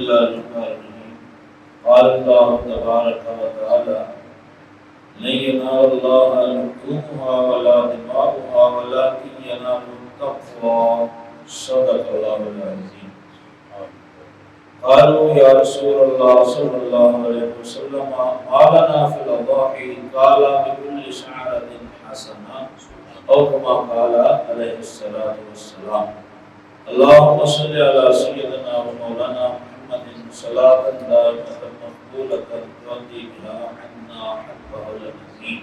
الله الرحمن الرحيم قال الله تبارك وتعالى لن ينال الله لحومها ولا دماؤها ولكن يناله التقوى صدق الله العظيم. قالوا يا رسول الله صلى الله عليه وسلم ما لنا في الأضاحي؟ قال بكل شعرة حسنة أو كما قال عليه الصلاة والسلام. اللهم صل على سيدنا ومولانا محمد صلاة دائمة مقبولة تؤدي بها عنا حقه العظيم.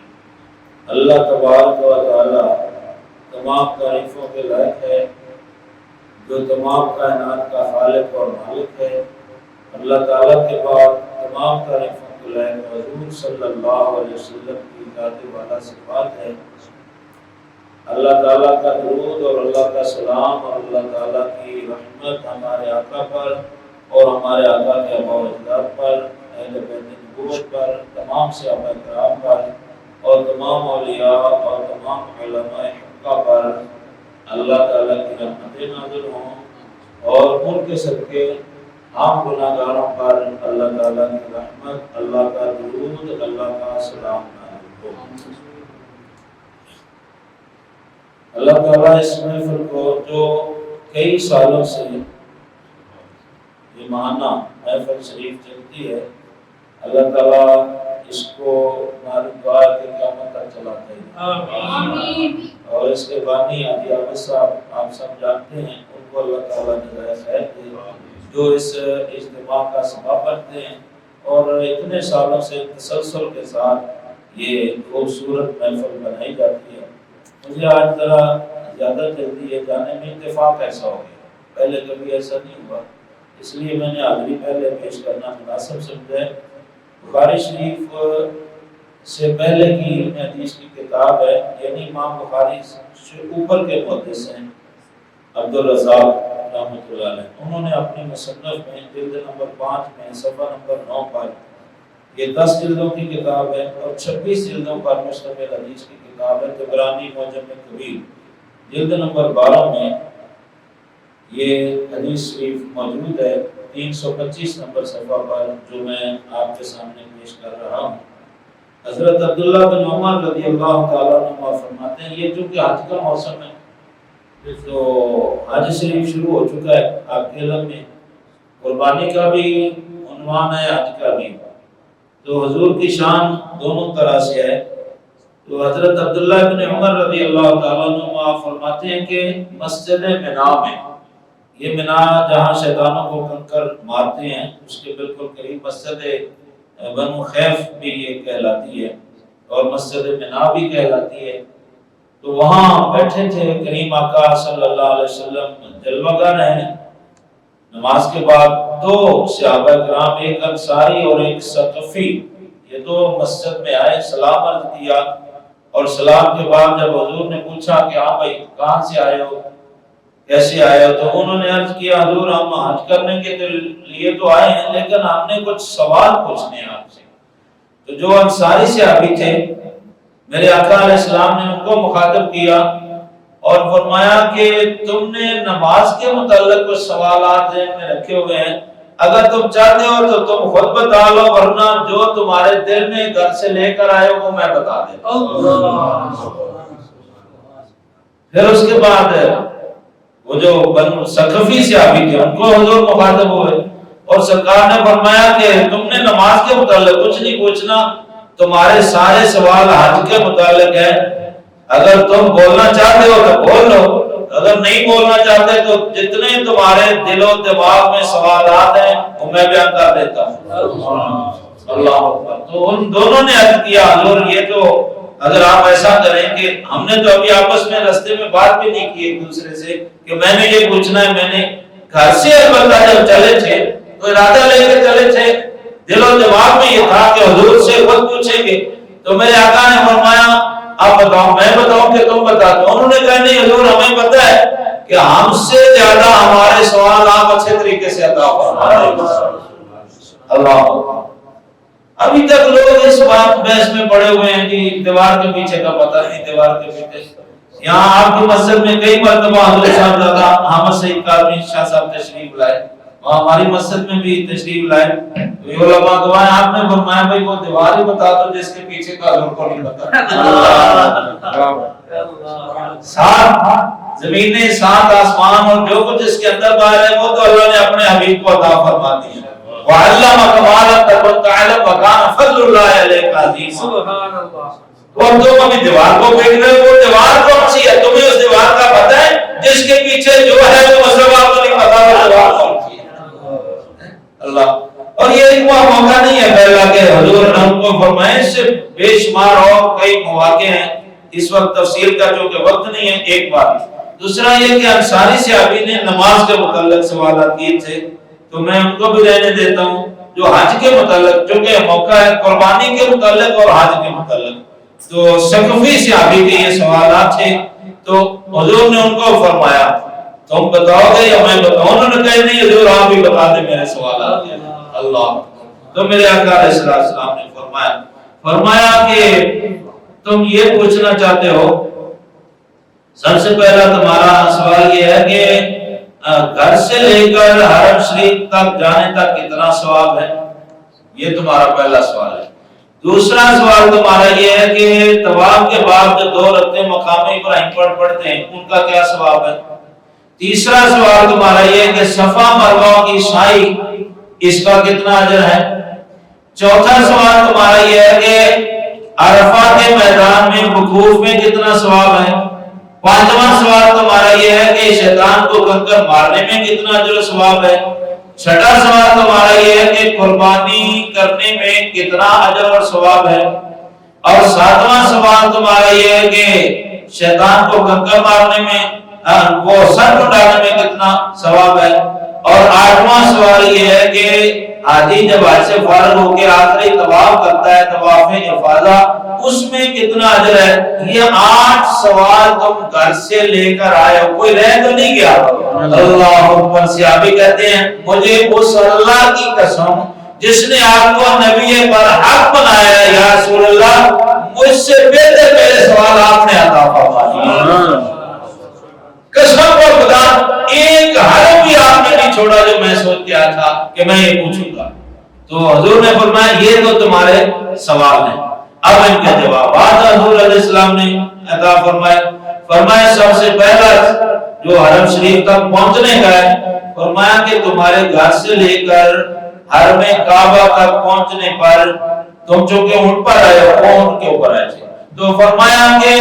اللہ تبارک و تعالی تمام تعریفوں کے لائق ہے جو تمام کائنات کا خالق اور مالک ہے. اللہ تعالیٰ کے بعد تمام تعریفوں کے لائق حضور صلی اللہ علیہ وسلم کی ذات والا صفات ہے. اللہ تعالیٰ کا درود اور اللہ کا سلام اور اللہ تعالیٰ کی رحمت ہمارے آقا پر اور ہمارے آقا کے آباء و اجداد پر، اہل بیت نبوت پر، تمام صحابہ کرام پر اور تمام اولیاء اور تمام علماء حقہ پر اللہ تعالیٰ کی رحمتیں نازل ہوں اور ان کے صدقے عام گناہ گاروں پر اللہ تعالیٰ کی رحمت، اللہ کا درود، اللہ کا سلام نازل ہو. اللہ تعالیٰ اس محفل کو جو کئی سالوں سے یہ ماہانہ محفل شریف چلتی ہے، اللہ تعالیٰ اس کو ہماری دعا کے قیامت تک چلاتے ہیں. اور اس کے بانی حاجی عابد صاحب آپ سب جانتے ہیں، ان کو اللہ تعالیٰ نے ذرا خیر دے جو اس اجتماع کا سبب بنتے ہیں اور اتنے سالوں سے تسلسل کے ساتھ یہ خوبصورت محفل بنائی جاتی ہے. مجھے آج ذرا زیادہ جلدی ہے جانے میں، اتفاق ایسا ہو گیا، پہلے کبھی ایسا نہیں ہوا، اس لیے میں نے حاضری پہلے پیش کرنا مناسب سمجھا ہے. بخاری شریف سے پہلے کی علم حدیث کی کتاب ہے، یعنی امام بخاری سے اوپر کے محدث ہیں عبدالرزاق رحمۃ اللہ علیہ، انہوں نے اپنی مصنف میں جلد نمبر 5 میں صفحہ نمبر 9 پر، یہ 10 جلدوں کی کتاب ہے اور 26 جلدوں پر مشتمل حدیث کی کتاب ہے، طبرانی معجم کبیر جلد نمبر 12 میں یہ حدیث شریف موجود ہے، 325 نمبر صفحہ پر جو میں آپ کے سامنے پیش کر رہا ہوں. حضرت عبداللہ بن عمر رضی اللہ تعالیٰ عنہ فرماتے ہیں، یہ چونکہ حج کا موسم ہے تو حج شریف شروع ہو چکا ہے آپ کے علم میں، قربانی کا بھی عنوان ہے، حج کا بھی، تو حضور کی شان دونوں طرح سے ہے. تو حضرت عبداللہ بن عمر رضی اللہ تعالیٰ عنہ فرماتے ہیں کہ مسجد منا میں، یہ منا جہاں شیطانوں کو کنکر مارتے ہیں اس کے بالکل قریب مسجد بنو خیف بھی یہ کہلاتی ہے اور مسجد منا بھی کہلاتی ہے. تو وہاں بیٹھے تھے کریم آقا صلی اللہ علیہ وسلم جلوہ گر ہیں. نماز کے بعد 2 صحابہ کرام، ایک انصاری اور ایک ثقفی، یہ 2 مسجد میں آئے، سلام عرض کیا اور سلام کے بعد جب حضور نے پوچھا کہ ہاں بھائی کہاں سے آئے ہو، کیسے آئے ہو، تو انہوں نے عرض کیا حضور ہم حج کرنے کے لیے تو آئے ہیں لیکن ہم نے کچھ سوال پوچھنے ہیں آپ سے. تو جو انصاری صحابی تھے میرے آقا علیہ السلام نے ان کو مخاطب کیا اور فرمایا کہ تم نے نماز کے متعلق کچھ سوالات ذہن میں رکھے ہوئے ہیں، اگر تم چاہتے ہو تو تم خود بتا لو، ورنہ جو تمہارے دل میں گھر سے لے کر آئے ہو وہ میں بتا دیتا ہوں. پھر اس کے بعد وہ جو بنو ثقفی صحابی تھے ان کو حضور مخاطب ہوئے اور سرکار نے فرمایا کہ تم نے نماز کے متعلق کچھ نہیں پوچھنا، تمہارے سارے سوال حج کے متعلق ہے، اگر تم بولنا چاہتے ہو تو بول لو، اگر نہیں بولنا چاہتے تو جتنے تمہارے دل و دماغ میں سوالات ہیں وہ میں بیان کر دیتا ہوں. اللہ اکبر. تو ان دونوں نے عرض کیا حضور یہ تو اگر آپ ایسا کریں کہ ہم نے تو ابھی آپس میں راستے میں بات بھی نہیں کی ایک دوسرے سے کہ میں نے یہ پوچھنا ہے، میں نے گھر سے البتہ جب چلے تھے تو ارادہ لے کے چلے تھے، دل و دماغ میں یہ تھا کہ حضور سے خود پوچھیں گے. تو میرے آقا نے فرمایا آپ بتاؤ، میں بتاؤں کہ تم بتا دو؟ انہوں نے کہا نہیں حضور ہمیں پتہ ہے کہ ہم سے زیادہ ہمارے سوال آپ اچھے طریقے سے عطا فرمائیں. اللہ ابھی تک لوگ اس بات بحث میں پڑے ہوئے ہیں کہ دیوار کے پیچھے کا پتہ نہیں، دیوار کے پیچھے. یہاں آپ کی مسجد میں کئی مرتبہ حضرت صاحب زیادہ احمد سعید کاظمی شاہ صاحب تشریف لائے اور ہماری مسجد میں بھی تشریف لائے علماء گواہ آپ نے فرمایا بھائی وہ دیوار ہی بتا دو جس کے پیچھے کا حضور کو نہیں پتا. سات زمینیں سات آسمان اور جو کچھ اس کے اندر باہر ہے وہ تو اللہ نے اپنے حبیب کو عطا فرما دی ہے. وَعَلَّمَكَ مَا لَمْ تَكُن تَعْلَمْ وَكَانَ فَضْلُ اللَّهِ عَلَيْكَ عَظِيمًا. سبحان اللہ. اور تم ابھی دیوار کو دیکھ رہے ہو، وہ دیوار کون سی ہے؟ تمہیں اس دیوار کا پتہ ہے جس کے پیچھے جو ہے وہ مطلب آپ کو نہیں پتا وہ دیوار کون سی ہے. اللہ. اور یہ ایک موقع نہیں ہے پہلا کہ حضور نے ہم کو فرمائے، اس سے بے شمار اور کئی مواقع ہیں. اس وقت تفصیل کا چونکہ وقت نہیں ہے. ایک بات دوسرا یہ کہ انصاری صحابی نے نماز کے متعلق سوالات کیے تھے تو میں ان کو بھی رہنے دیتا ہوں. جو حج کے متعلق چونکہ موقع ہے قربانی کے متعلق اور حج کے متعلق، تو ثقفی صحابی کے یہ سوالات تھے تو حضور نے ان کو فرمایا تم بتاؤ گے یا میں بتاؤں؟ انہوں نے کہا نہیں حضور آپ بھی بتا دیں میرے سوالات. اللہ. تو میرے آقا علیہ السلام نے فرمایا کہ تم یہ پوچھنا چاہتے ہو، سب سے پہلا تمہارا سوال یہ ہے کہ گھر سے لے کر حرم شریف تک جانے تک کتنا ثواب ہے، یہ تمہارا پہلا سوال ہے. دوسرا سوال تمہارا یہ ہے کہ طواف کے بعد جو 2 رکعتیں مقام ابراہیم پڑھتے ہیں ان کا کیا ثواب ہے. تیسرا سوال تمہارا یہ ہے کہ صفا مروہ کی سعی اس کا کتنا اجر ہے. چوتھا سوال تمہارا یہ ہے کہ عرفہ کے میدان میں وقوف میں کتنا ثواب ہے. پانچواں سوال تمہارا یہ ہے کہ شیطان کو کنکر مارنے میں کتنا اجر و ثواب ہے. چھٹا سوال تمہارا یہ ہے کہ قربانی کرنے میں کتنا اجر اور ثواب ہے. اور ساتواں سوال تمہارا یہ ہے کہ شیطان کو کنکر مارنے میں وہ سر اٹھانے میں کتنا ثواب ہے. اور آٹھواں سوال یہ ہے کہ حاجی جب حج سے فارغ ہو کے آخری طواف کرتا ہے طواف افاضہ اس میں کتنا اجر ہے. یہ 8 سوال تم گھر سے لے کر آئے ہو، کوئی رہ تو نہیں گیا. اللہ اکبر. صحابی کہتے ہیں مجھے اس اللہ کی قسم جس نے آپ کو نبی پر حق بنایا ہے یا رسول اللہ، مجھ سے بہتر میرے سوال آپ نے عطا فرمائے. قسم کو خدا ایک حرف بھی آپ نے نہیں چھوڑا جو میں سوچ کے آیا تھا کہ میں یہ پوچھوں گا. تو حضور نے فرمایا یہ تو تمہارے سوال ہیں. اب ان کے جوابات حضور علیہ السلام نے عطا فرمایا سب سے پہلا جو حرم شریف تک پہنچنے کا ہے، فرمایا کہ تمہارے گھر سے لے کر حرم کعبہ تک پہنچنے پر تم چونکہ اونٹ پر آئے ہو، اونٹ کے اوپر آئے تھے، تو فرمایا کہ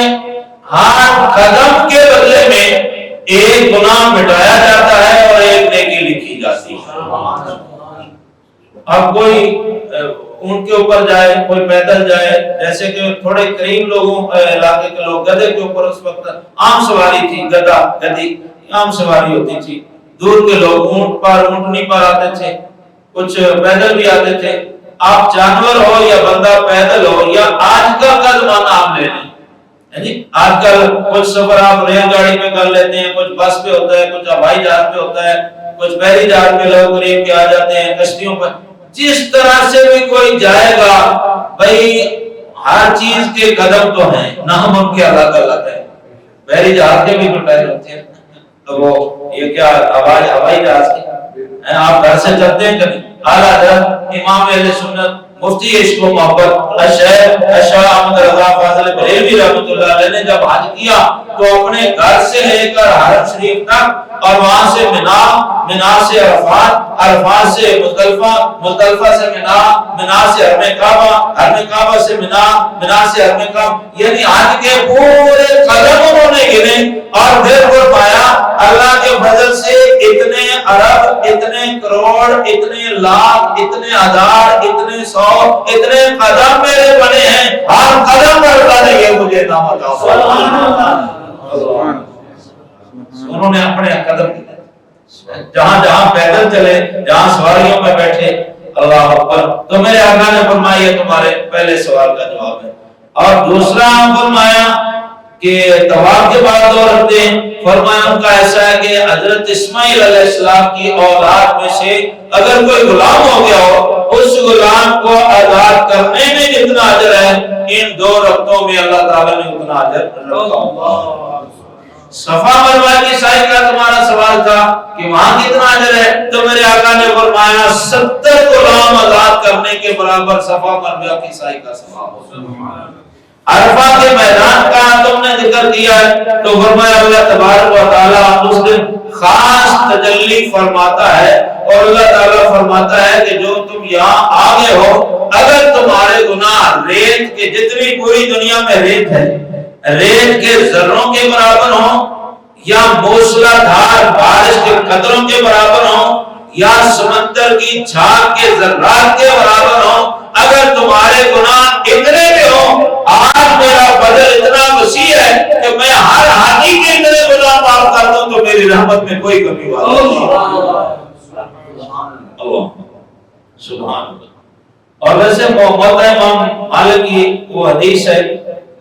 ہر قدم کے بدلے میں ایک گناہ مٹایا جاتا ہے اور ایک نیکی لکھی جاتی ہے. اب کوئی اونٹ کے اوپر جائے، کوئی پیدل جائے، جیسے کہ تھوڑے قریب لوگوں علاقے کے لوگ گدھے کے اوپر، اس وقت عام سواری تھی، گدھا گدھی عام سواری ہوتی تھی. دور کے لوگ اونٹ پر اونٹنی پر آتے تھے، کچھ پیدل بھی آتے تھے. آپ جانور ہو یا بندہ پیدل ہو یا آج کل کا زمانہ آپ لے لیں، آج کل کچھ سفر آپ ریل گاڑی پہ کر لیتے ہیں، کچھ بس پہ ہوتا ہے، کچھ ہوائی جہاز پہ ہوتا ہے، کچھ بحری جہاز پہ لوگ قریب کے آ جاتے ہیں، کشتیوں پر. جس طرح سے بھی کوئی جائے گا بھائی ہر چیز کے قدم تو ہیں، نام ان کے الگ الگ ہے. بحری جہاز کے بھی ٹائر ہوتے ہیں، تو وہ یہ کیا ہوائی جہاز کے آپ گھر سے چلتے ہیں کبھی. اعلیٰ حضرت امام اہل سنت مفتی عشق و محبت شیخ احمد رضا فاضل بریلوی رحمۃ اللہ علیہ نے جب حج کیا تو اپنے گھر سے لے کر حرم شریف تک اور وہاں سے منا، منا سے عرفات، عرفات سے مزدلفہ، مزدلفہ سے منا، منا سے حرم کعبہ، حرم کعبہ سے منا، منا سے حرم کعبہ، یعنی حج کے پورے قدم انہوں نے گنے. اور پھر وہ پایا اللہ کے فضل سے اتنے ارب، اتنے کروڑ، اتنے لاکھ، اتنے ہزار، اتنے سو، اتنے قدم میرے بنے ہیں، ہر قدم پر اللہ نے یہ مجھے انعام عطا فرمایا. انہوں نے اپنے قدم جہاں جہاں پیدل چلے، جہاں سواریوں میں بیٹھے. اللہ اکبر. تو میرے آقا نے فرمایا یہ تمہارے پہلے سوال کا جواب ہے. اور دوسرا فرمایا کہ طواف کے بعد 2 رکعتیں، فرمایا ان کا ایسا ہے کہ حضرت اسماعیل علیہ السلام کی اولاد میں سے اگر کوئی غلام ہو گیا ہو، اس غلام کو آزاد کرنے میں جتنا اجر ہے ان 2 رکعتوں میں اللہ تعالیٰ نے اتنا اجر رکھا. صفا مروا کی سعی کا تمہارا سوال تھا کہ وہاں کتنا اجر ہے، تو میرے آقا نے فرمایا 70 غلام آزاد کرنے کے برابر صفا مروا کی سعی کا ثواب ہوگا۔ عرفہ کے میدان کا تم نے ذکر کیا ہے تو فرمایا اللہ تبارک و تعالیٰ اس دن خاص تجلی فرماتا ہے، اور اللہ تعالیٰ فرماتا ہے کہ جو تم یہاں آگے ہو، اگر تمہارے گناہ ریت کے جتنی پوری دنیا میں ریت ہے، ریت کے ذروں کے برابر ہوں، یا موسلا دھار بارش کے قطروں کے برابر ہوں، یا سمندر کی جھاگ کے ذرات کے برابر ہوں، اگر تمہارے گناہ اتنے بھی ہوں، آج میرا بدل اتنا وسیع ہے کہ میں ہر حاجی کے اتنے گناہ معاف کر دوں تو میری رحمت میں کوئی کمی والا نہیں۔ اللہ سبحان اللہ۔ اور ویسے موتا امام مالک کی وہ حدیث ہے،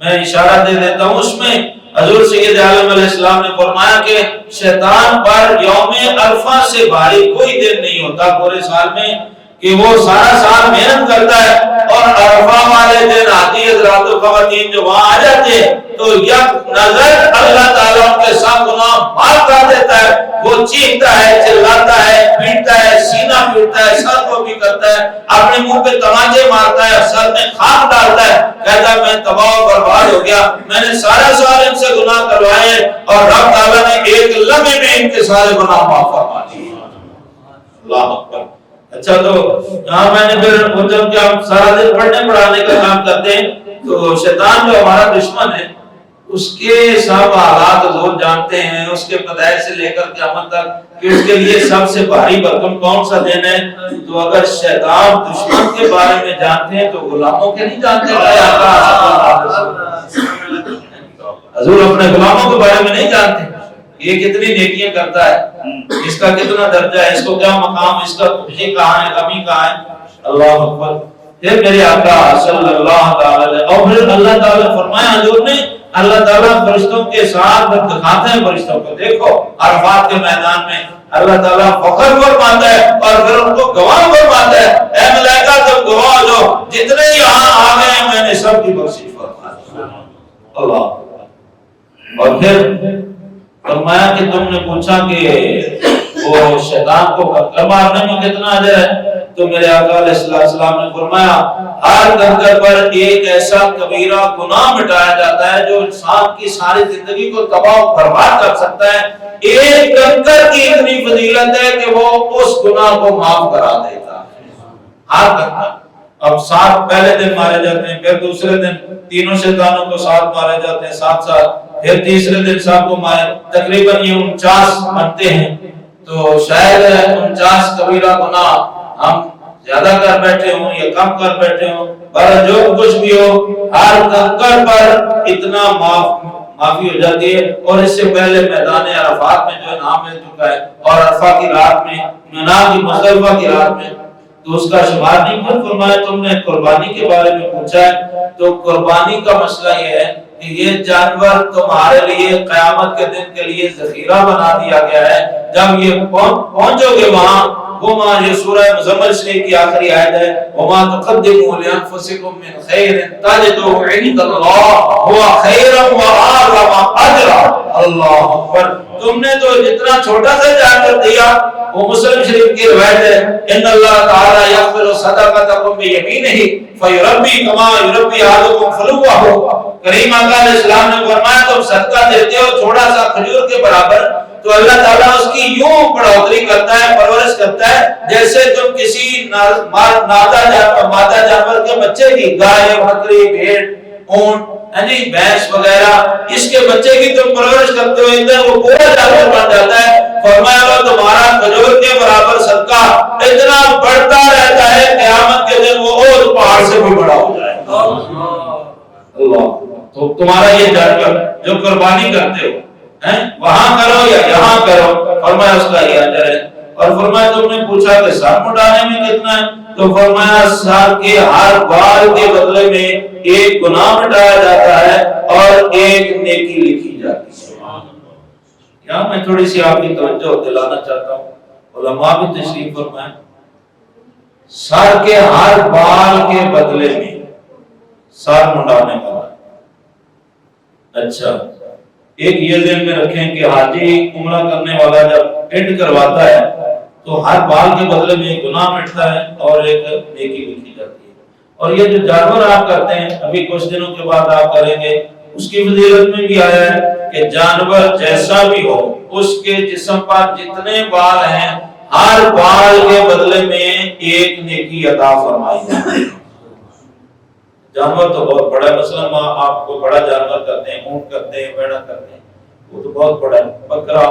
میں اشارہ دے دیتا ہوں، اس میں حضور سید عالم علیہ السلام نے فرمایا کہ شیطان پر یوم عرفہ سے بھاری کوئی دن نہیں ہوتا پورے سال میں کہ وہ سارا سال محنت کرتا ہے، اور عرفہ والے دن آتی حضرات و خواتین جو وہاں آ جاتے ہیں تو یک نظر اللہ تعالیٰ ان کے ساتھ گناہ معاف کر دیتا ہے، وہ چیختا ہے، چلاتا ہے، پیٹتا ہے، سینہ پیٹتا ہے، سر کو بھی کرتا ہے، اپنے منہ پہ تماچے مارتا ہے، سر میں خاک ڈالتا ہے، کہتا ہے میں تباہ و برباد ہو گیا، میں نے سارا سال ان سے گناہ کروائے اور رب تعالیٰ نے ایک لمحے میں ان کے سارے گناہ معاف فرما دیے۔ اللہ اکبر۔ اچھا تو یہاں میں نے پھر وہ جب کہ ہم سارا دن پڑھنے پڑھانے کا کام کرتے ہیں تو شیطان جو ہمارا دشمن ہے اس کے سب حالات حضور جانتے ہیں، اس کے پیدائش سے لے کر قیامت تک کہ اس کے لیے سب سے بھاری بھرکم کون سا دن ہے۔ تو اگر شیطان دشمن کے بارے میں جانتے ہیں تو غلاموں کے نہیں جانتے حضور اپنے غلاموں کے بارے میں نہیں جانتے یہ کتنی نیکیاں کرتا ہے، اس کا کتنا درجہ ہے، اس کو کیا مقام، اس کا خوشی کہاں ہے، غمی کہاں ہے۔ اللہ اکبر۔ پھر میرے آقا صلی اللہ تعالی اور پھر اللہ تعالی فرمایا حضور نے، اللہ تعالیٰ فرشتوں کے ساتھ دکھاتے ہیں فرشتوں کو، دیکھو عرفات کے میدان میں اللہ تعالیٰ فخر فرماتا ہے اور پھر ان کو گواہ فرماتا ہے، اے ملائکہ تم گواہ ہو جتنے یہاں آ گئے ہیں میں نے سب کی بخشش فرما دی۔ اللہ۔ اور پھر فرمایا کہ تم نے پوچھا کہ وہ شیطان کو کنکر مارنے میں کتنا اجر ہے، تو میرے آقا علیہ السلام نے فرمایا ہر کنکر پر ایک ایسا کبیرہ گناہ مٹایا جاتا ہے جو انسان کی ساری زندگی کو تباہ و برباد کر سکتا ہے، ایک کنکر کی اتنی فضیلت ہے کہ وہ اس گناہ کو معاف کرا دیتا ہے۔ ہر کنکر اب 7 پہلے دن مارے جاتے ہیں، پھر دوسرے دن تینوں شیطانوں کو 7 مارے جاتے ہیں، 7، پھر تیسرے دن سب کو مارے، تقریباً یہ 49 بنتے ہیں۔ تو شاید 49 کبیرہ گناہ ہم زیادہ کر بیٹھے ہوں یا کم کر بیٹھے ہوں، پر جو کچھ بھی ہو ہر کنکر پر اتنا معافی ہو جاتی ہے۔ اور اس سے پہلے میدان عرفات میں جو انعام مل چکا ہے، اور عرفہ کی رات میں، منا کی مزدلفہ کی رات میں، تو اس کا شمار نہیں کر فرمایا۔ تم نے قربانی کے بارے میں پوچھا ہے تو قربانی کا مسئلہ یہ ہے کہ یہ جانور تمہارے لیے قیامت کے دن کے لیے ذخیرہ بنا دیا گیا ہے، جب یہ پہنچو گے وہاں، وما یہ سورہ مزمل شریف کی آخری آیت ہے، وما تقدموا لانفسکم من خیر تجدوه عند اللہ هو خیرا واعظم اجرا۔ اللہ اکبر۔ تم نے تو جتنا چھوٹا سا جانور دیا، وہ مسلم شریف کی روایت ہے، ان اللہ تعالی یقبل صدقتکم بیمینہ فیربی کما یربی احدکم فلوہ۔ کریم آقا علیہ السلام نے فرمایا تم صدقہ دیتے ہو تھوڑا سا کھجور کے برابر، تو اللہ تعالیٰ اس کی یوں بڑھوتری کرتا ہے، پرورش کرتا ہے، جیسے تم کسی مادہ جانور کے بچے کی، گائے، بکری، بھیڑ، اونٹ، بھینس وغیرہ، اس کے بچے کی تم پرورش کرتے ہو، ادھر وہ پورا جانور بن جاتا ہے۔ فرمایا وہ تمہارا کھجور کے برابر صدقہ اتنا بڑھتا رہتا ہے، قیامت کے دن وہ اور پہاڑ سے بھی بڑا ہو جائے گا۔ اللہ۔ تو تمہارا یہ جانور جو قربانی کرتے ہو وہاں کرو یا یہاں کرو، فرمایا اس کا یہ اجر ہے۔ اور فرمایا تم نے پوچھا کہ سر مٹانے میں کتنا ہے، تو فرمایا سر کے ہر بال کے بدلے میں ایک گناہ مٹایا جاتا ہے اور ایک نیکی لکھی جاتی ہے۔ یہاں میں تھوڑی سی آپ کی توجہ دلانا چاہتا ہوں، علماء بھی تشریف فرمائیں، سر کے ہر بال کے بدلے میں سر مٹانے والا، اچھا ایک یہ ذہن میں رکھیں کہ حاجی عمرہ کرنے والا جب اینڈ کرواتا ہے تو ہر بال کے بدلے میں ایک گناہ مٹتا ہے اور ایک نیکی لکھی جاتی ہے. اور یہ جو جانور آپ کرتے ہیں ابھی کچھ دنوں کے بعد آپ کریں گے، اس کی فضیلت میں بھی آیا ہے کہ جانور جیسا بھی ہو اس کے جسم پر جتنے بال ہیں ہر بال کے بدلے میں ایک نیکی عطا فرمائی جاتی ہے. جانور تو بہت بڑا ہے، مثلا آپ کو بڑا جانور کرتے ہیں، اونٹ کرتے ہیں، بھیڑا کرتے ہیں، وہ تو بہت بڑا ہے. بکرا،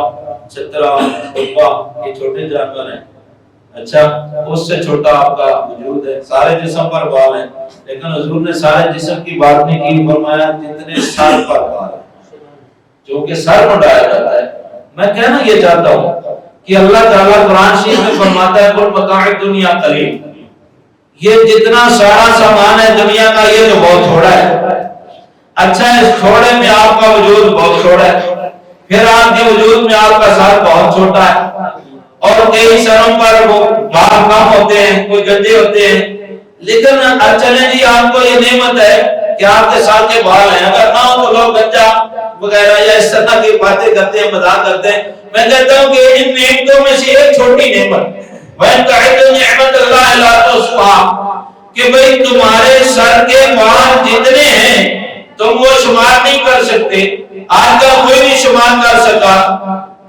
چترا، ڈبا، یہ چھوٹے جانور ہیں. اچھا، اس سے چھوٹا آپ کا وجود ہے. سارے جسم پر بال ہیں، لیکن حضور نے سارے جسم کی بات نہیں کی، فرمایا جتنے سر پر بال ہیں، جو کہ سر منڈایا جاتا ہے. میں کہنا یہ چاہتا ہوں کہ اللہ تعالیٰ قرآن شریف میں فرماتا ہے قل متاع الدنیا قلیل، یہ جتنا سارا سامان ہے دنیا کا یہ تو بہت تھوڑا ہے. اچھا، اس تھوڑے میں آپ کا وجود بہت چھوٹا ہے، پھر آپ کے وجود میں آپ کا سر بہت چھوٹا ہے، اور کئی سروں پر وہ بال کم ہوتے ہیں، کوئی گندے ہوتے ہیں. لیکن چلیں جی آپ کو یہ نعمت ہے کہ آپ کے ساتھ کے بال ہیں، اگر نہ ہو تو لوگ گنجا وغیرہ یا اس طرح کی باتیں کرتے ہیں، مذاق کرتے ہیں. میں کہتا ہوں کہ ان نعمتوں میں سے ایک چھوٹی نعمت وَإِن تَعُدُّوا نِعْمَتَ اللَّهِ لَا تُحْصُوهَا، کہ بھئی تمہارے سر کے بال جتنے ہیں تم وہ شمار نہیں کر سکتے. آج کا کوئی نہیں شمار کر سکا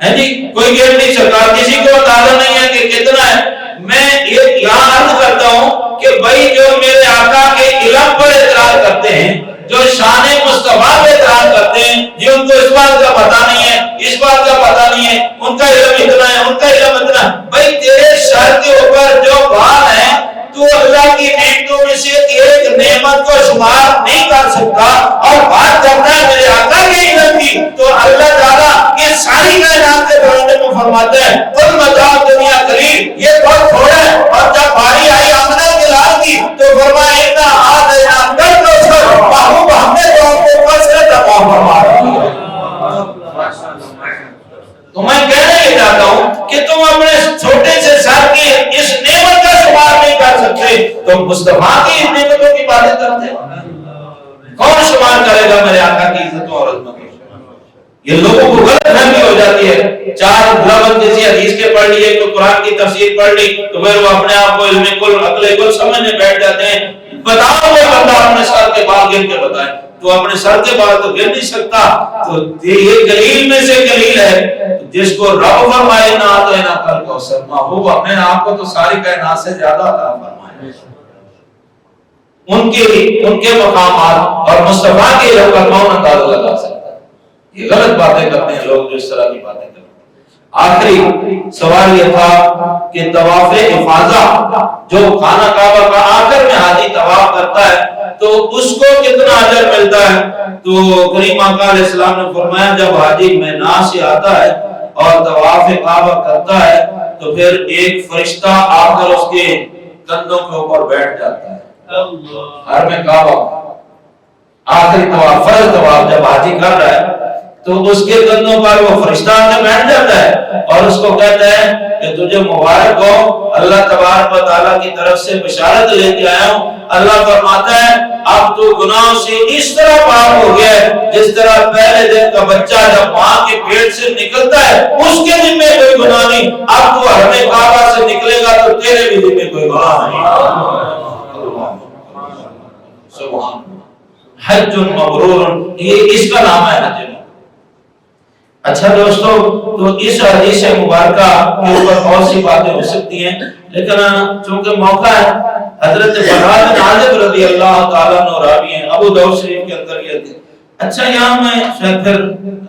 ہے جی، کوئی گر نہیں سکا، کسی کو اندازہ نہیں ہے کہ کتنا ہے. میں ایک یہاں عرض کرتا ہوں کہ بھئی جو میرے آقا کے علم پر اعتراض کرتے ہیں، جو شان مصطفیٰ پہ اعتراض کرتے ہیں، جن کو اس بات کا پتہ نہیں ہے، اس بات کا پتہ نہیں ہے، ان کا علم اتنا ہے، ان کا علم اتنا ہے. بھئی تیرے سر کے اوپر جو بال ہیں تو اللہ کی نعمتوں میں سے ایک نعمت کو شمار نہیں کر سکتا، اور بات کرتا ہے میرے آقا کے علم کی. تو اللہ تعالیٰ یہ ساری کائنات کے بارے میں فرماتا ہے قل متاع الدنیا قلیل، یہ بہت تھوڑا ہے. اور جب باری آئی آمنہ کے لال کی تو فرمایا اِنَّا أَعْطَيْنَاكَ الْكَوْثَرَ، محبوب ہم نے تو آپ کو کثرت عطا فرما دی ہے. تو میں کہنا یہ چاہتا ہوں کہ تم اپنے چھوٹے سے سر کی اس نعمت کا شمار نہیں کر سکتے، تم مصطفیٰ کی اس نعمتوں کی باتیں کرتے ہو. کون شمار کرے گا میرے آقا کی عزت اور عظمت؟ یہ لوگوں کو غلط فہمی ہو جاتی ہے. چار لفظ کسی حدیث کے پڑھ لیے، تو قرآن کی تفسیر پڑھ لی، تو پھر وہ اپنے آپ کو علم کل عقل کل سمجھنے بیٹھ جاتے ہیں. بتاؤ وہ بندہ اپنے سر کے بال گن کے بتائے، تو اپنے سر کے بال تو گن نہیں سکتا. تو یہ قلیل میں سے قلیل ہے جس کو رب فرمائے نہ تو نہ کر کوثر، محبوب اپنے آپ کو تو ساری کائنات سے زیادہ عطا فرمائے. ان کے مقامات اور مصطفیٰ کے علم کا کون اندازہ لگا سکتا ہے؟ یہ غلط باتیں کرتے ہیں لوگ جو اس طرح کی باتیں کرتے ہیں. آخری سوال یہ تھا کہ طواف افاضہ جو خانہ کعبہ کا آخر میں حاجی طواف کرتا ہے تو اس کو کتنا اجر ملتا ہے؟ تو کریم آقا علیہ السلام نے فرمایا جب حاجی مینا سے آتا ہے اور طواف کعبہ کرتا ہے تو پھر ایک فرشتہ آ کر اس کے کندھوں کے اوپر بیٹھ جاتا ہے. حرم کعبہ آخری طواف، فرض طواف جب حاجی کر رہا ہے تو اس کے کندھوں پر وہ فرشتہ آ کے بیٹھ جاتا ہے اور اس کو کہتا ہے کہ تجھے مبارک ہو، اللہ تبارک و تعالیٰ کی طرف سے بشارت لے کے آیا ہوں. اللہ فرماتا ہے اب تو گناہوں سے اس طرح پاک ہو گیا ہے جس طرح پہلے دن کا بچہ جب ماں کے پیٹ سے نکلتا ہے اس کے دن میں کوئی گناہ نہیں. اب تو حرم کعبہ سے نکلے گا تو تیرے بھی دن میں کوئی گناہ نہیں. سبحان حج مبرور، یہ اس کا نام ہے حج. اچھا دوستو، تو اس حدیث مبارکہ کے اوپر بہت سی باتیں ہو سکتی ہیں، لیکن چونکہ موقع ہے، حضرت براء بن عازب رضی اللہ تعالیٰ عنہ راوی ہیں، ابو داؤد شریف کے اندر یہ تھے. اچھا یہاں میں شاید پھر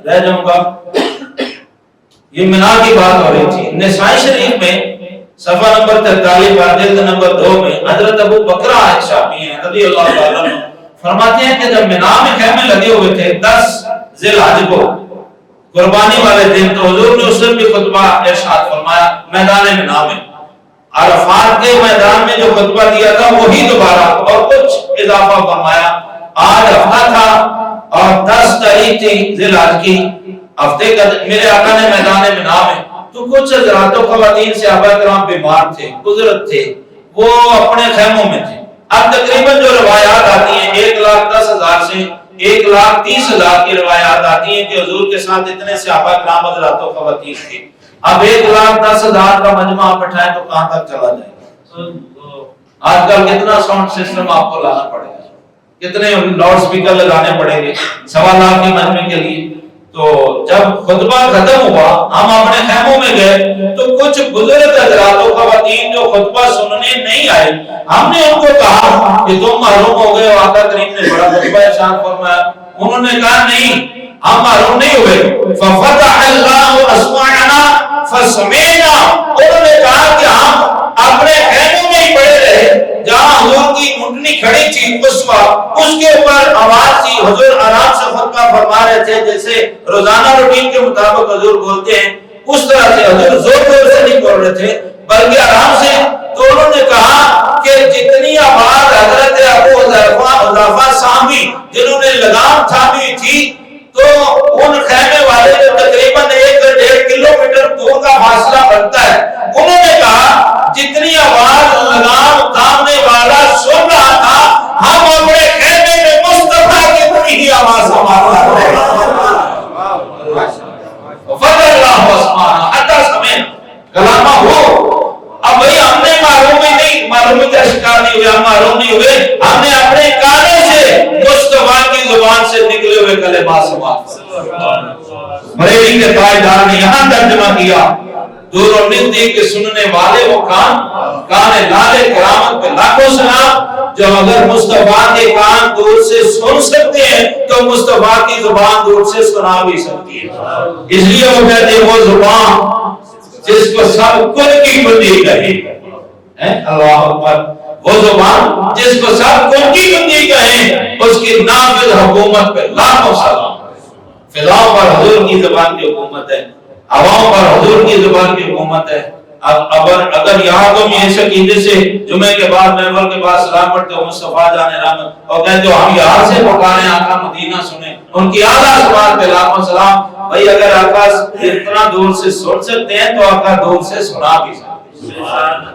رہ جاؤں گا. یہ منا کی بات ہو رہی تھی. نسائی شریف میں صفحہ نمبر 43 پر جلد نمبر 2 میں حضرت ابو بکرہ ایک صحابی ہیں رضی اللہ تعالیٰ عنہ فرماتے ہیں کہ جب منا میں خیمے لگے ہوئے تھے 10 ذی الحجہ کو قربانی والے دن، تو حضور نے اس دن بھی خطبہ ارشاد فرمایا میدان منا میں. عرفات کے میدان میں جو خطبہ دیا تھا وہی دوبارہ اور کچھ اضافہ فرمایا. آج ہفتہ تھا اور 10 تاریخ تھی ذی الحجہ کی، ہفتے کا میرے آقا نے میدان منا میں، تو کچھ حضرات و خواتین صحابہ کرام بیمار تھے، بزرگ تھے، وہ اپنے خیموں میں تھے. اب تقریباً جو روایات آتی ہیں 1,10,000 سے 1,30,000 کی روایات آتی ہیں کہ حضور کے ساتھ اتنے صحابہ کرام حضرات و خواتین تھے. اب 1,10,000 کا مجمع آپ بٹھائیں تو کہاں تک چلا جائے گا؟ آج کل کتنا ساؤنڈ سسٹم آپ کو لانا پڑے گا, کتنے لاؤڈ سپیکر لگانے پڑیں گے 1,25,000 کے مجمع کے لیے. تو جب خطبہ ختم ہوا ہم اپنے خیموں میں گئے تو کچھ بزرگ حضرات و خواتین جو خطبہ سننے نہیں آئے, ہم نے ان کو کہا کہ تم محروم ہو گئے, آقا کریم نے بڑا خطبہ ارشاد فرمایا. انہوں نے کہا نہیں, ہم محروم نہیں ہوئے. ففتح اللہ اسماعنا فسمعنا, انہوں نے کہا کہ ہم اپنے خیموں میں ہی پڑے رہے جہاں حضور کی اونٹنی کھڑی تھی اس کے اوپر آواز تھی. حضور آرام سے خطبہ فرما رہے تھے جیسے روزانہ روٹین کے مطابق حضور بولتے ہیں اس طرح سے. حضور زور زور سے نہیں بول رہے تھے بلکہ آرام سے. تو انہوں نے کہا کہ جتنی آواز حضرت ابو حذیفہ صحابی جنہوں نے لگام تھامی تھی تو ان خیمے والے جو تقریباً 1.5 کلومیٹر دور کا فاصلہ بنتا ہے, انہوں نے کہا جتنی آواز لگام تھامنے والا سن رہا تھا ہم اپنے خیمے میں مصطفیٰ کی پوری ہی آواز سماعت رہے. فضل اللہ عثمان حتی سمین کلامہ ہو. اب بھئی ہم نے معلومی کا شکار نہیں ہوئے, ہم معلوم نہیں ہوئے, ہم نے اپنے کانوں سے مصطفیٰ کی زبان سے نکلے ہوئے کلمات سماعت. بریلی کے تاجدار نے یہاں ترجمہ کیا, دور و نزدیک کے سننے والے وہ کان لالے کرامت پہ لاکھوں سلام. جو اگر مصطفیٰ کے کان دور سے سن سکتے ہیں تو مصطفیٰ کی زبان دور سے سنا بھی سکتی ہے. اس لیے وہ کہتے ہیں وہ زبان جس کو سب کن کی بندی کہے, اللہ اکبر, وہ زبان جس کو سب کن کی بندی کہے اس کی نافذ حکومت پہ لاکھوں سلام. فضاؤں پر حضور کی زبان کی حکومت ہے, عوام پر حضور کی زبان کی حکومت ہے. اگر یہاں تم یہ عقیدے سے جمعے کے بعد محفل کے بعد سلام پڑھتے ہو مصطفیٰ جان رحمت اور کہتے ہو ہم یہاں سے پکارے آقا مدینہ سنیں, ان کی اعلیٰ زبان پہ لاکھوں سلام. بھئی اگر آقا اتنا دور سے سن سکتے ہیں تو آقا دور سے سنا بھی سکتے ہیں.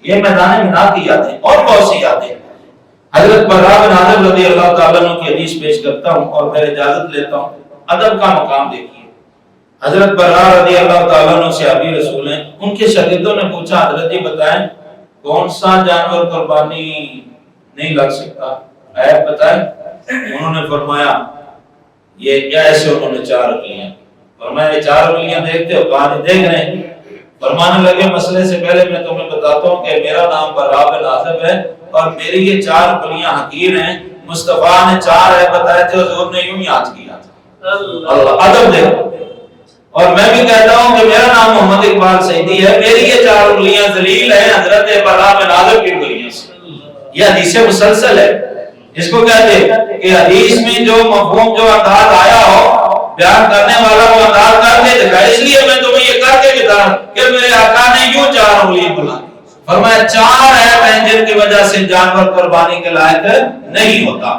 یہ میدان مینا کی یادیں اور بہت سی یادیں. حضرت براء بن عازب رضی اللہ تعالیٰ عنہ کی حدیث پیش کرتا ہوں اور پھر اجازت لیتا ہوں. ادب کا مقام دیکھیے. حضرت براء رضی اللہ تعالیٰ عنہ صحابی رسول ہیں. ان کے شاگردوں نے پوچھا حضرت جی بتائیں کون سا جانور قربانی نہیں لگ سکتا, عیب بتائیں. انہوں نے فرمایا یہ ایسے انہوں نے 4 انگلیاں. فرمایا 4 انگلیاں دیکھتے ہو؟ کہا نہیں دیکھ رہے ہیں. فرمانے لگے مسئلے سے پہلے میں تمہیں بتاتا ہوں کہ میرا نام براء بن عازب ہے اور میری یہ 4 انگلیاں حقیر ہیں. مصطفیٰ نے 4 عیب بتائے تھے, حضور نے یوں ہی یاد کیا تھا. اللہ ادب دیکھو. اور میں بھی کہتا ہوں کہ میرا نام محمد اقبال سعیدی ہے, میری یہ 4 انگلیاں ذلیل ہیں حضرت براء بن عازب کی انگلیوں سے. یہ حدیث مسلسل ہے. اس کو کہتے ہیں کہ حدیث میں جو مفہوم جو انداز آیا ہو بیان کرنے والا وہ انداز کر کے دکھائے. اس لیے میں تمہیں یہ کر کے بتا کہ میرے آقا نے یوں 4 انگلیاں بلا. فرمایا 4 ہیں جن کی وجہ سے جانور قربانی کے لائق نہیں ہوتا.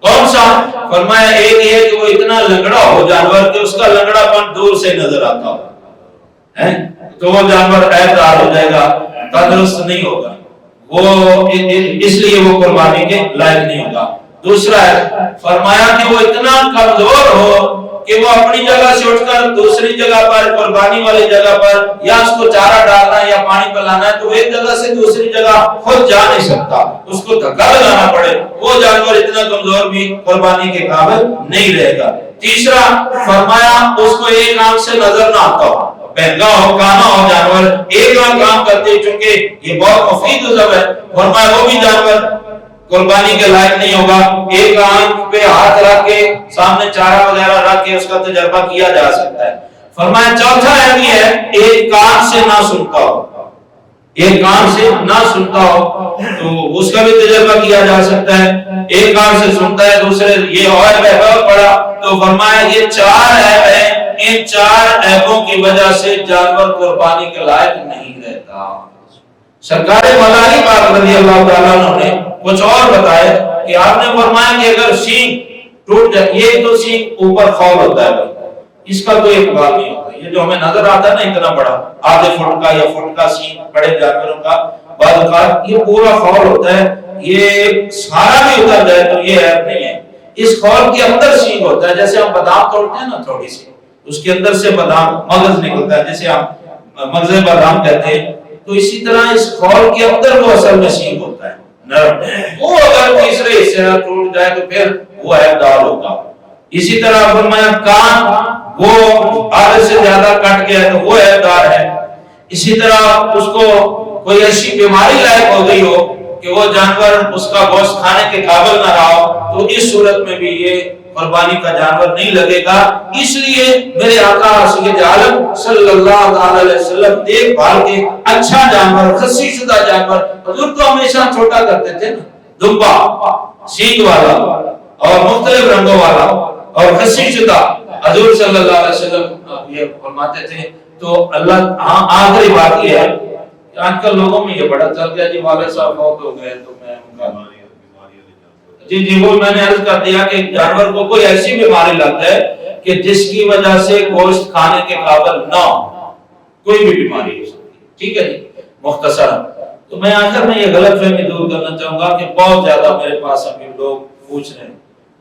کون سا؟ فرمایا ایک یہ کہ وہ اتنا لنگڑا ہو جانور کہ اس کا لنگڑا پن دور سے نظر آتا ہو, تو وہ جانور عیب دار ہو جائے گا, تندرست نہیں ہوگا, وہ اس لیے وہ قربانی کے لائق نہیں ہوگا. دوسرا ہے فرمایا کہ وہ اتنا کمزور ہو کہ وہ اپنی جگہ سے اٹھ کر دوسری جگہ پر قربانی والی جگہ پر یا اس کو چارہ ڈالنا ہے یا پانی پلانا ہے تو ایک جگہ سے دوسری جگہ خود جا نہیں سکتا, اس کو دھکا لگانا پڑے. وہ جانور اتنا کمزور بھی قربانی کے قابل نہیں رہے گا. تیسرا فرمایا اس کو ایک آنکھ سے نظر نہ آتا ہو, بہنگا ہو, کانا ہو جانور, ایک آنکھ کام کرتے چونکہ یہ بہت مفید عذب ہے. فرمایا وہ بھی جانور قربانی کے لائق نہیں ہوگا. ایک آنکھ پہ ہاتھ رکھ کے سامنے چارہ وغیرہ رکھ کے اس کا تجربہ کیا جا سکتا ہے. فرمایا چوتھا یہ ہے ایک کان سے نہ سنتا ہو, ایک کان سے نہ سنتا ہو تو اس کا بھی تجربہ کیا جا سکتا ہے. ایک کان سے سنتا ہے دوسرے یہ اور بہت پڑا تو فرمایا یہ 4 عیب ہیں, ان 4 عیبوں کی وجہ سے جانور قربانی کے لائق نہیں رہتا. سرکار ملائک پاک رضی اللہ تعالیٰ عنہ نے کچھ اور بتائے کہ آپ نے فرمایا کہ اگر سینگ ٹوٹ جائے, یہ تو سینگ اوپر خول ہوتا ہے, اس کا کوئی اقبال نہیں ہوتا. یہ جو ہمیں نظر آتا ہے نا اتنا بڑا آدھے فٹ کا یا فٹ کا سینگ بڑے جانوروں کا, بعض اوقات یہ پورا خول ہوتا ہے, یہ سارا بھی اتر جائے تو یہ عیب نہیں ہے. اس خول کے اندر سینگ ہوتا ہے، جیسے ہم بادام توڑتے ہیں نا تھوڑی سی، اس کے اندر سے بادام مغز نکلتا ہے جیسے ہم مغز بادام کہتے ہیں، تو اسی طرح اس خول کے اندر وہ اصل میں سینگ ہوتا ہے نرم، وہ اگر تیسرے حصے سے ٹوٹ جائے تو پھر وہ ہے دال ہوگا۔ اسی طرح فرمایا کان وہ آدھے سے زیادہ کٹ گیا تو وہ ہے دار ہے۔ اسی طرح اس کو کوئی ایسی بیماری لاحق ہو گئی ہو کہ وہ جانور اس کا گوشت کھانے کے قابل نہ رہا ہو، تو اس صورت میں بھی یہ قربانی کا جانور نہیں لگے گا۔ اس لیے میرے آقا سید عالم صلی اللہ علیہ وسلم دیکھ بھال کے اچھا جانور، خصی شدہ جانور، حضور تو ہمیشہ چھوٹا کرتے تھے نا، دمبا سینگ والا اور مختلف رنگوں والا اور خصی شدہ، حضور صلی اللہ علیہ وسلم یہ فرماتے تھے۔ تو اللہ آخری بات یہ ہے کہ آج کل لوگوں میں یہ بڑا چل گیا، جی والد صاحب فوت ہو گئے تو میں ان کا جی وہ میں نے عرض کر دیا کہ جانور کو کوئی ایسی بیماری لگ جائے کہ جس کی وجہ سے گوشت کھانے کے قابل نہ ہو، کوئی بھی بیماری ہو سکتی ہے، ٹھیک ہے جی مختصر۔ تو میں آخر میں یہ غلط فہمی دور کرنا چاہوں گا کہ بہت زیادہ میرے پاس ابھی لوگ پوچھ رہے ہیں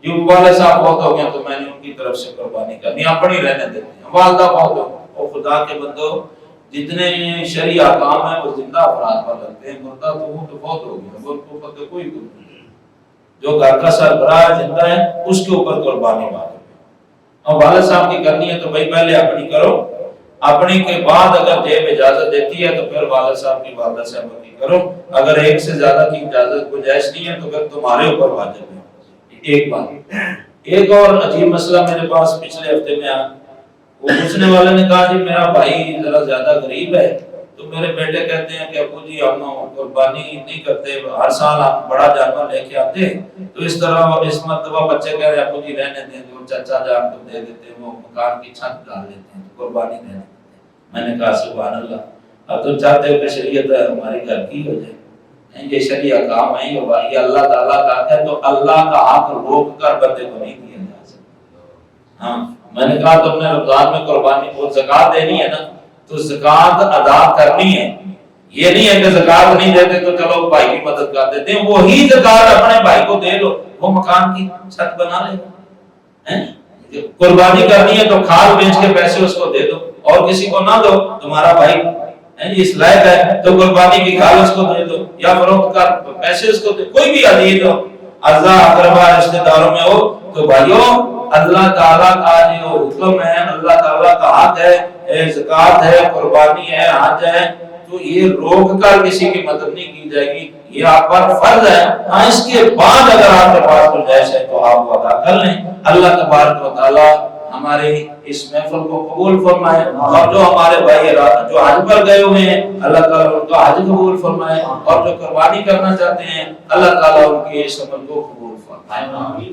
جی والد صاحب بہت ہو گیا تو میں نے ان کی طرف سے قربانی کرنی، اپنی رہنے دیتے ہیں، والدہ بہت ہو اور خدا کے بندو جتنے شرعی احکام ہیں وہ زندہ افراد پر لگتے ہیں، مردہ تو وہ تو بہت ہو گیا، وہ تو پتہ کوئی نہیں، جو گھر کا سربراہ زندہ ہے اس کے اوپر قربانی واجب ہے۔ اور والد صاحب کی کرنی ہے تو بھائی پہلے اپنی کرو، اپنی کے بعد اگر جیب اجازت دیتی ہے تو پھر والد صاحب کی والدہ صاحب کی کرو، اگر ایک سے زیادہ کی اجازت گنجائش نہیں ہے تو پھر تمہارے اوپر واجب ہے۔ ایک بات، ایک اور عجیب مسئلہ میرے پاس پچھلے ہفتے میں آیا، وہ پوچھنے والے نے کہا جی میرا بھائی ذرا زیادہ غریب ہے تو میرے بیٹے کہتے ہیں کہ ابو جی ہم قربانی نہیں کرتے، ہر سال آپ بڑا جانور لے کے آتے ہیں، تو اس طرح اس مرتبہ بچے کہہ رہے ابو جی رہنے دیں، جو چچا جان کو دے دیتے ہیں، وہ مکان کی چھت ڈال دیتے ہیں، قربانی دے دیتے ہیں۔ میں نے کہا سبحان اللہ، اب تو چاہتے ہو کہ شریعت ہماری گھر کی ہو جائے، یہ شریعہ کام ہے، یہ اللہ تعالیٰ کا ہے، تو اللہ کا حق روک کر بندے کو نہیں دیا جا سکتا۔ ہاں میں نے کہا تم نے رمضان میں قربانی کو زکات دینی ہے نا، تو زکات ادا کرنی ہے، یہ نہیں ہے کہ زکات نہیں دیتے تو چلو بھائی کی مدد کر دیتے ہیں، وہی زکات اپنے بھائی کو دے دو، وہ مکان کی چھت بنا لے گا۔ قربانی کرنی ہے تو کھال بیچ کے پیسے اس کو دے دو اور کسی کو نہ دو، تمہارا بھائی اس لائق ہے تو قربانی کی کھال اس کو دے دو یا فروخت کر پیسے اس کو دے، کوئی بھی عزیز ہو، اعزا اقربا رشتہ داروں میں ہو تو بھائیو اللہ تعالیٰ کا جو حکم ہے، اللہ تعالیٰ کا حق ہے، زکات ہے، قربانی ہے، حج ہے، تو یہ روک کر کسی کی مدد نہیں کی جائے گی، یہ آپ پر فرض ہے۔ ہاں اس کے بعد اگر آپ کے پاس گنجائش ہے تو آپ ادا کر لیں۔ اللہ تبارک و تعالیٰ ہمارے اس محفل کو قبول فرمائے، اور جو ہمارے بھائی جو حج پر گئے ہوئے ہیں اللہ تعالیٰ ان کا حج قبول فرمائے، اور جو قربانی کرنا چاہتے ہیں اللہ تعالیٰ ان کے اس عمل کو قبول فرمائے۔